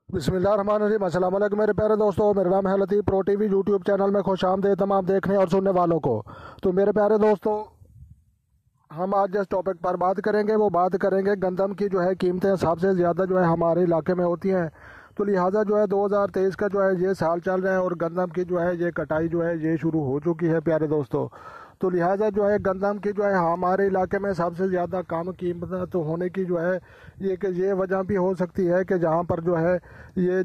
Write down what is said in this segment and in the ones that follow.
बिस्मिल्लाहिर्रहमानिर्रहीम। अस्सलाम वालेकुम मेरे प्यारे दोस्तों, मेरा नाम है लतीफ़। प्रो टीवी यूट्यूब चैनल में खुश आमदीद तमाम देखने और सुनने वालों को। तो मेरे प्यारे दोस्तों, हम आज जिस टॉपिक पर बात करेंगे वो बात करेंगे गंदम की जो है कीमतें सबसे ज़्यादा जो है हमारे इलाके में होती हैं। तो लिहाजा जो है 2023 का जो है ये साल चल रहा है और गंदम की जो है ये कटाई जो है ये शुरू हो चुकी है प्यारे दोस्तों। तो लिहाजा जो है गंदम की जो है हमारे इलाके में सबसे ज़्यादा कम कीमत तो होने की जो है ये वजह भी हो सकती है कि जहाँ पर जो है ये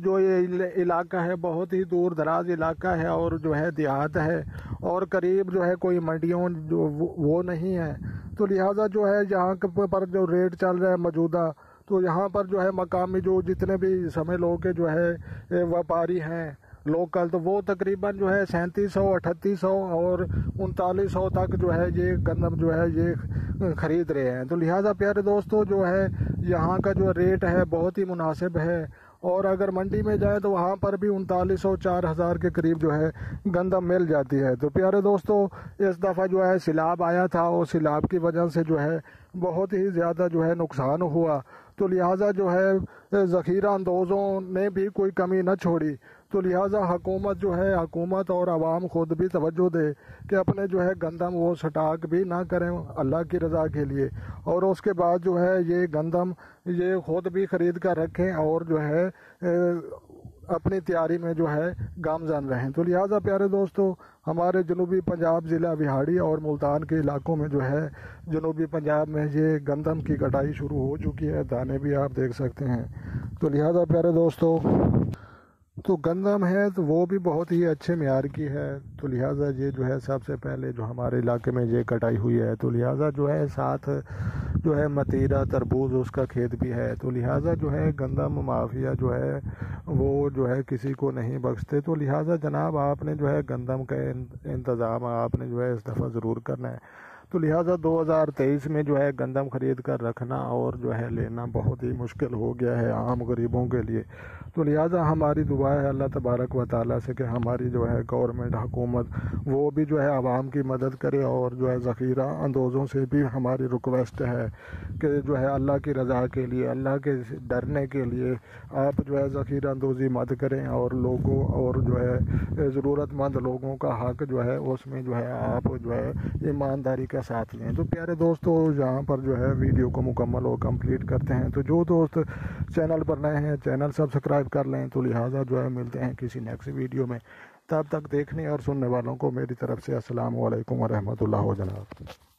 इलाका है बहुत ही दूर दराज इलाका है और जो है देहात है और करीब जो है कोई मंडियों जो वो नहीं है। तो लिहाजा जो है यहाँ पर जो रेट चल रहा है मौजूदा, तो यहाँ पर जो है मकामी जो जितने भी समय लोग के जो है व्यापारी हैं लोकल, तो वो तकरीबन जो है 3700, 3800 और 3900 तक जो है ये गंदम जो है ये खरीद रहे हैं। तो लिहाजा प्यारे दोस्तों जो है यहाँ का जो रेट है बहुत ही मुनासिब है और अगर मंडी में जाए तो वहाँ पर भी 3900, 4000 के करीब जो है गंदम मिल जाती है। तो प्यारे दोस्तों, इस दफ़ा जो है सैलाब आया था और सैलाब की वजह से जो है बहुत ही ज़्यादा जो है नुकसान हुआ। तो लिहाजा जो है ज़ख़ीरा अंदोज़ों ने भी कोई कमी न छोड़ी। तो लिहाजा हुकूमत और आवाम खुद भी तवज्जो दे कि अपने जो है गंदम वो स्टॉक भी ना करें अल्लाह की रज़ा के लिए, और उसके बाद जो है ये गंदम ये खुद भी ख़रीद कर रखें और जो है अपनी तैयारी में जो है गामज़न रहें। तो लिहाजा प्यारे दोस्तों, हमारे जनूबी पंजाब ज़िला बिहाड़ी और मुल्तान के इलाकों में जो है जनूबी पंजाब में ये गंदम की कटाई शुरू हो चुकी है, दाने भी आप देख सकते हैं। तो लिहाजा प्यारे दोस्तों, तो गंदम है तो वो भी बहुत ही अच्छे म्यार की है। तो लिहाजा ये जो है सबसे पहले जो हमारे इलाके में ये कटाई हुई है। तो लिहाजा जो है साथ जो है मतीरा तरबूज उसका खेत भी है। तो लिहाजा जो है गंदम माफिया जो है वो जो है किसी को नहीं बख्शते। तो लिहाजा जनाब आपने जो है गंदम का इंतज़ाम आपने जो है इस दफ़ा ज़रूर करना है। तो लिहाजा 2023 में जो है गंदम ख़रीद कर रखना और जो है लेना बहुत ही मुश्किल हो गया है आम गरीबों के लिए। तो लिहाजा हमारी दुआ है अल्लाह तबारक व ताला से कि हमारी जो है गवर्नमेंट हुकूमत वो भी जो है आवाम की मदद करे, और जो है ज़ख़ीरा अंदोज़ों से भी हमारी रिक्वेस्ट है कि जो है अल्लाह की रज़ा के लिए, अल्लाह के डरने के लिए आप जो है ज़ख़ीरा अंदोज़ी मत करें और लोगों और जो है ज़रूरतमंद लोगों का हक़ जो है उसमें जो है आप जो है ईमानदारी का साथ लें। तो प्यारे दोस्तों, यहाँ पर जो है वीडियो को मुकम्मल और कंप्लीट करते हैं। तो जो दोस्त चैनल पर नए हैं चैनल सब्सक्राइब कर लें। तो लिहाजा जो है मिलते हैं किसी नेक्स्ट वीडियो में, तब तक देखने और सुनने वालों को मेरी तरफ से अस्सलाम वालेकुम व रहमतुल्लाह जनाब।